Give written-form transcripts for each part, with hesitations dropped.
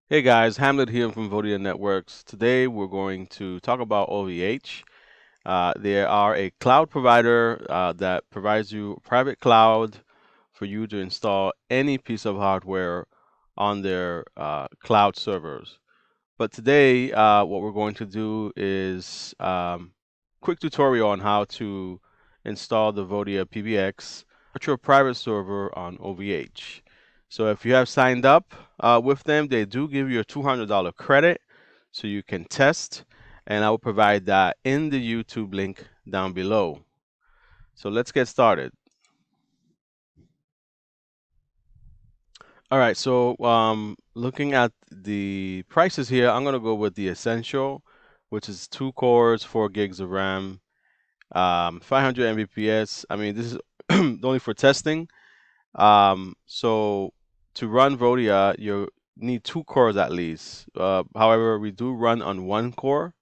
Hey guys, Hamlet here from Vodia Networks. Today we're going to talk about OVH. They are a cloud provider that provides you a private cloud for you to install any piece of hardware on their cloud servers. But today, what we're going to do is quick tutorial on how to install the Vodia PBX virtual private server on OVH. So if you have signed up with them, they do give you a $200 credit so you can test, and I will provide that in the YouTube link down below. So let's get started. All right, so looking at the prices here, I'm gonna go with the Essential, which is 2 cores, 4 gigs of RAM, 500 Mbps. I mean, this is only for testing. So to run Vodia, you need 2 cores at least. However, we do run on 1 core,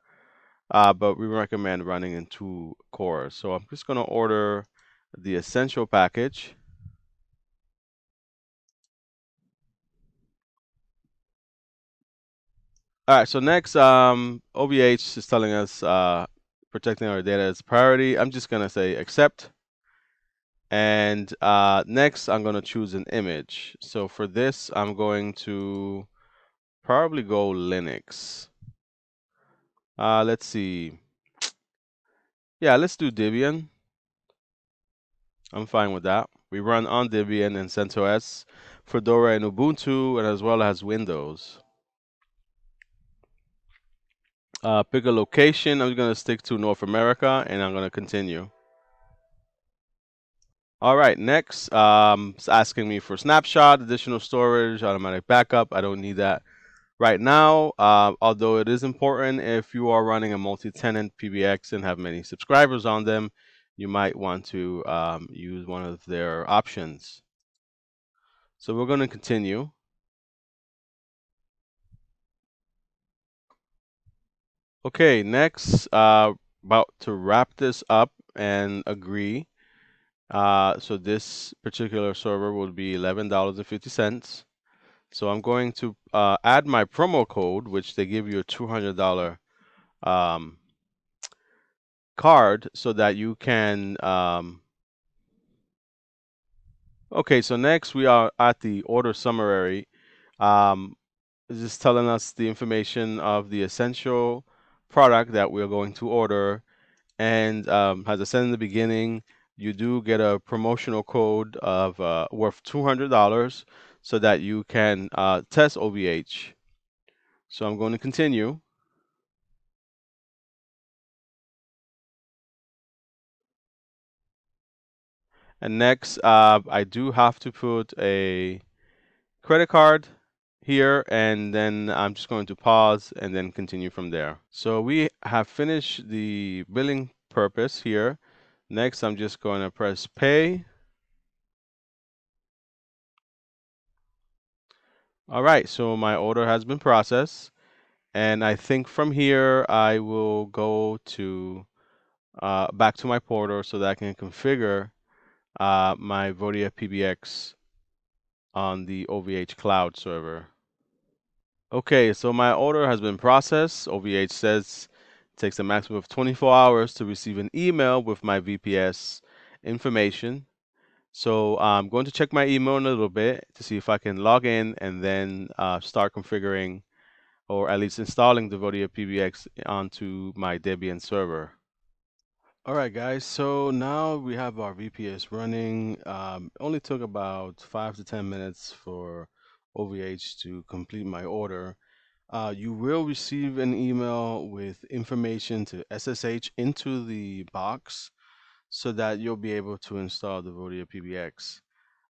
but we recommend running in 2 cores. So I'm just gonna order the Essential package. All right, so next, OVH is telling us protecting our data is priority. I'm just gonna say accept. And next, I'm gonna choose an image. So for this, I'm going to probably go Linux. Let's see. Yeah, let's do Debian. I'm fine with that. We run on Debian and CentOS, Fedora and Ubuntu, and as well as Windows. Pick a location. I'm gonna stick to North America, and I'm gonna continue. All right, next, it's asking me for snapshot, additional storage, automatic backup. I don't need that right now, although it is important if you are running a multi-tenant PBX and have many subscribers on them, you might want to use one of their options. So we're going to continue. Okay, next, about to wrap this up and agree. So this particular server will be $11.50. So I'm going to add my promo code, which they give you a $200 um, card so that you can. Okay, so next we are at the order summary. Um, it's just telling us the information of the essential product that we're going to order. And as I said in the beginning, you do get a promotional code of worth $200 so that you can test OVH. So I'm going to continue. And next, I do have to put a credit card here, and then I'm just going to pause and then continue from there. So we have finished the billing purpose here. Next, I'm just going to press pay. All right, so my order has been processed. And I think from here, I will go to back to my portal so that I can configure my Vodia PBX on the OVH cloud server. Okay, so my order has been processed. OVH says it takes a maximum of 24 hours to receive an email with my VPS information. So I'm going to check my email in a little bit to see if I can log in and then start configuring or at least installing the Vodia PBX onto my Debian server. All right, guys, so now we have our VPS running. Only took about 5 to 10 minutes for OVH to complete my order. You will receive an email with information to SSH into the box so that you'll be able to install the Vodia PBX.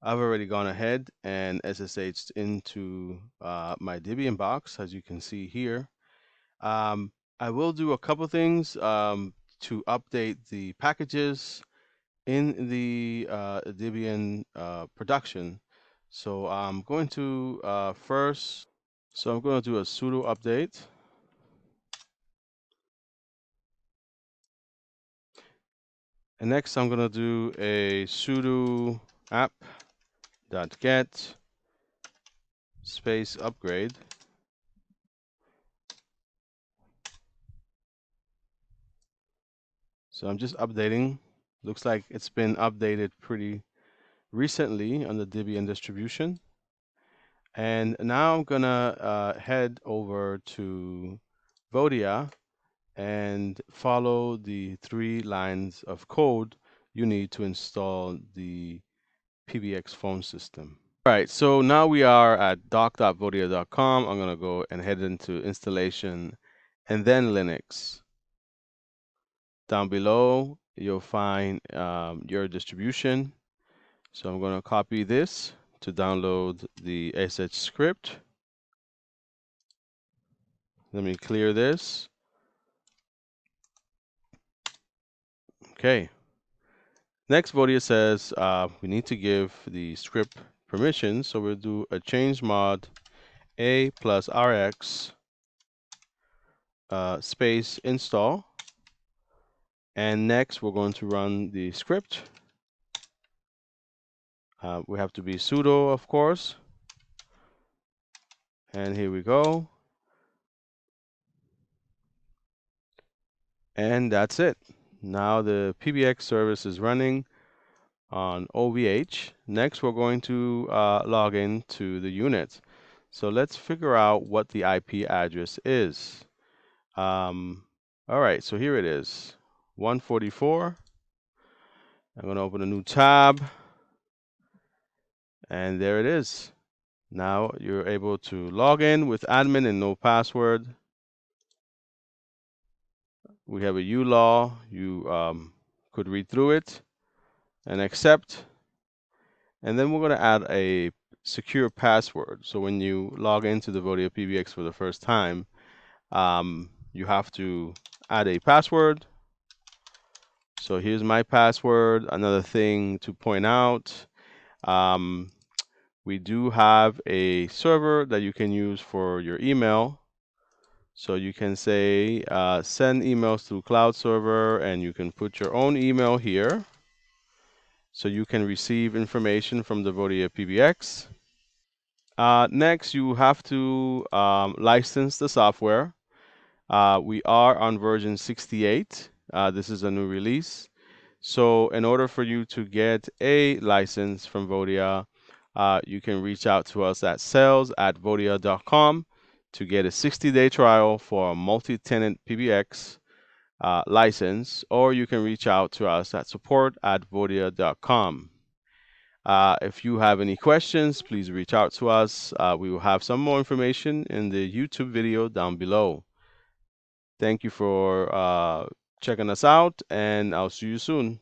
I've already gone ahead and SSH'd into my Debian box, as you can see here. I will do a couple things to update the packages in the Debian production. So I'm going to I'm going to do a sudo update. And next I'm going to do a sudo app.get space upgrade. So I'm just updating. Looks like it's been updated pretty recently on the Debian distribution. And now I'm gonna head over to Vodia and follow the 3 lines of code you need to install the PBX phone system. All right, so now we are at doc.vodia.com. I'm gonna go and head into installation and then Linux. Down below, you'll find your distribution. So I'm going to copy this to download the sh script. Let me clear this. Okay. Next, Vodia says we need to give the script permission. So we'll do a change mod a plus rx space install. And next, we're going to run the script. We have to be sudo, of course. And here we go. And that's it. Now the PBX service is running on OVH. Next, we're going to log in to the unit. So let's figure out what the IP address is. All right, so here it is, 144. I'm going to open a new tab. And there it is. Now you're able to log in with admin and no password. We have a ULaw. You could read through it and accept. And then we're going to add a secure password. So when you log into the Vodia PBX for the first time, you have to add a password. So here's my password. Another thing to point out, we do have a server that you can use for your email. So you can say send emails through cloud server, and you can put your own email here. So you can receive information from the Vodia PBX. Next, you have to license the software. We are on version 68. This is a new release. So in order for you to get a license from Vodia, you can reach out to us at sales@vodia.com to get a 60-day trial for a multi-tenant PBX license, or you can reach out to us at support@vodia.com. If you have any questions, please reach out to us. We will have some more information in the YouTube video down below. Thank you for checking us out, and I'll see you soon.